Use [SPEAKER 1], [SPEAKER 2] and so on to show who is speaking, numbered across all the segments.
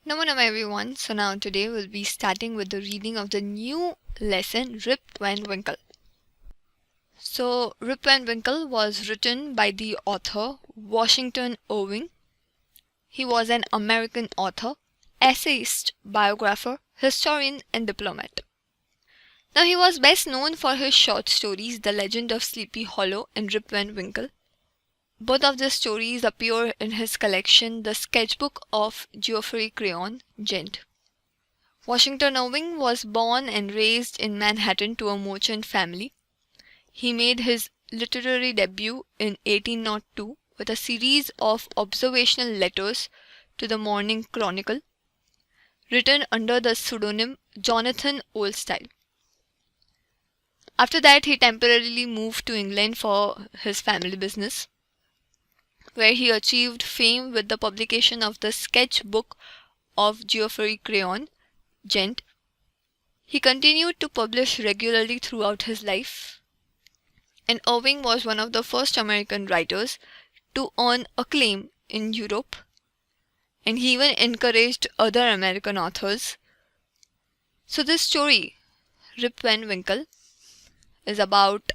[SPEAKER 1] Namo everyone. So now today we'll be starting with the reading of the new lesson Rip Van Winkle. So Rip Van Winkle was written by the author Washington Irving. He was an American author, essayist, biographer, historian and diplomat. Now he was best known for his short stories The Legend of Sleepy Hollow and Rip Van Winkle. Both of the stories appear in his collection The Sketchbook of Geoffrey Crayon, Gent. Washington Irving was born and raised in Manhattan to a merchant family. He made his literary debut in 1802 with a series of observational letters to the Morning Chronicle, written under the pseudonym Jonathan Oldstyle. After that, he temporarily moved to England for his family business, where he achieved fame with the publication of the Sketchbook of Geoffrey Crayon, Gent. He continued to publish regularly throughout his life, and Irving was one of the first American writers to earn acclaim in Europe, and he even encouraged other American authors. So this story, Rip Van Winkle, is about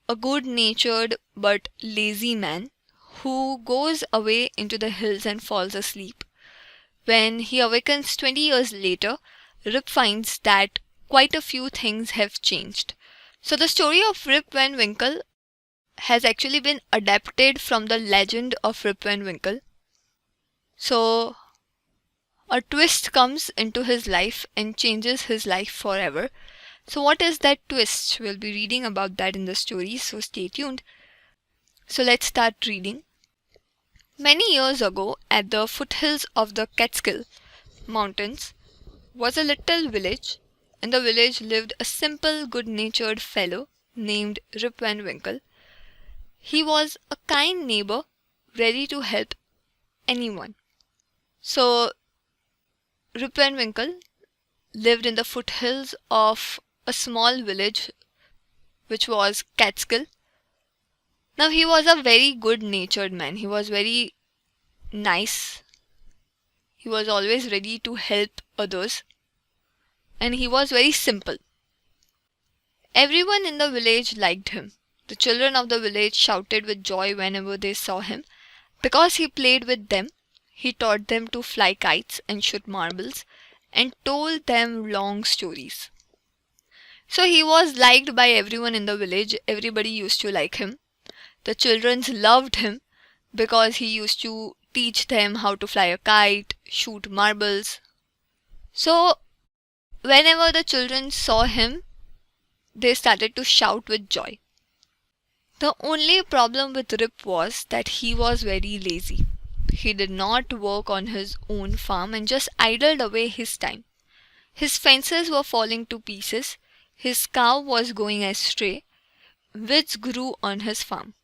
[SPEAKER 1] a good-natured but lazy man who goes away into the hills and falls asleep. When he awakens 20 years later, Rip finds that quite a few things have changed. So the story of Rip Van Winkle has actually been adapted from the legend of Rip Van Winkle. So a twist comes into his life and changes his life forever. So what is that twist? We'll be reading about that in the story, so stay tuned. So let's start reading. Many years ago, at the foothills of the Catskill Mountains, was a little village. In the village lived a simple, good-natured fellow named Rip Van Winkle. He was a kind neighbor, ready to help anyone. So Rip Van Winkle lived in the foothills of a small village which was Catskill. Now he was a very good-natured man. He was very nice. He was always ready to help others. And he was very simple. Everyone in the village liked him. The children of the village shouted with joy whenever they saw him. Because he played with them, he taught them to fly kites and shoot marbles and told them long stories. So he was liked by everyone in the village. Everybody used to like him. The children loved him because he used to teach them how to fly a kite, shoot marbles. So whenever the children saw him, they started to shout with joy. The only problem with Rip was that he was very lazy. He did not work on his own farm and just idled away his time. His fences were falling to pieces. His cow was going astray. Weeds grew on his farm.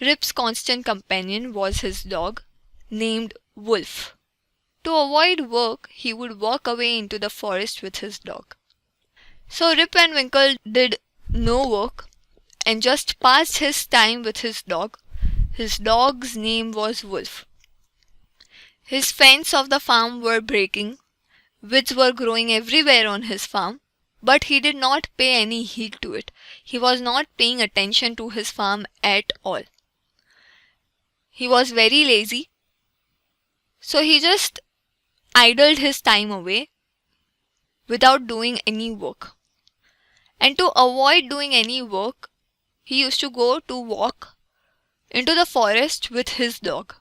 [SPEAKER 1] Rip's constant companion was his dog, named Wolf. To avoid work, he would walk away into the forest with his dog. So Rip Van Winkle did no work and just passed his time with his dog. His dog's name was Wolf. His fence of the farm were breaking. Weeds were growing everywhere on his farm, but he did not pay any heed to it. He was not paying attention to his farm at all. He was very lazy, so he just idled his time away without doing any work. And to avoid doing any work, he used to go to walk into the forest with his dog.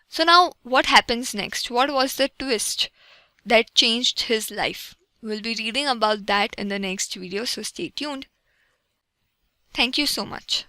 [SPEAKER 1] So now what happens next? What was the twist that changed his life? We'll be reading about that in the next video, so stay tuned. Thank you so much.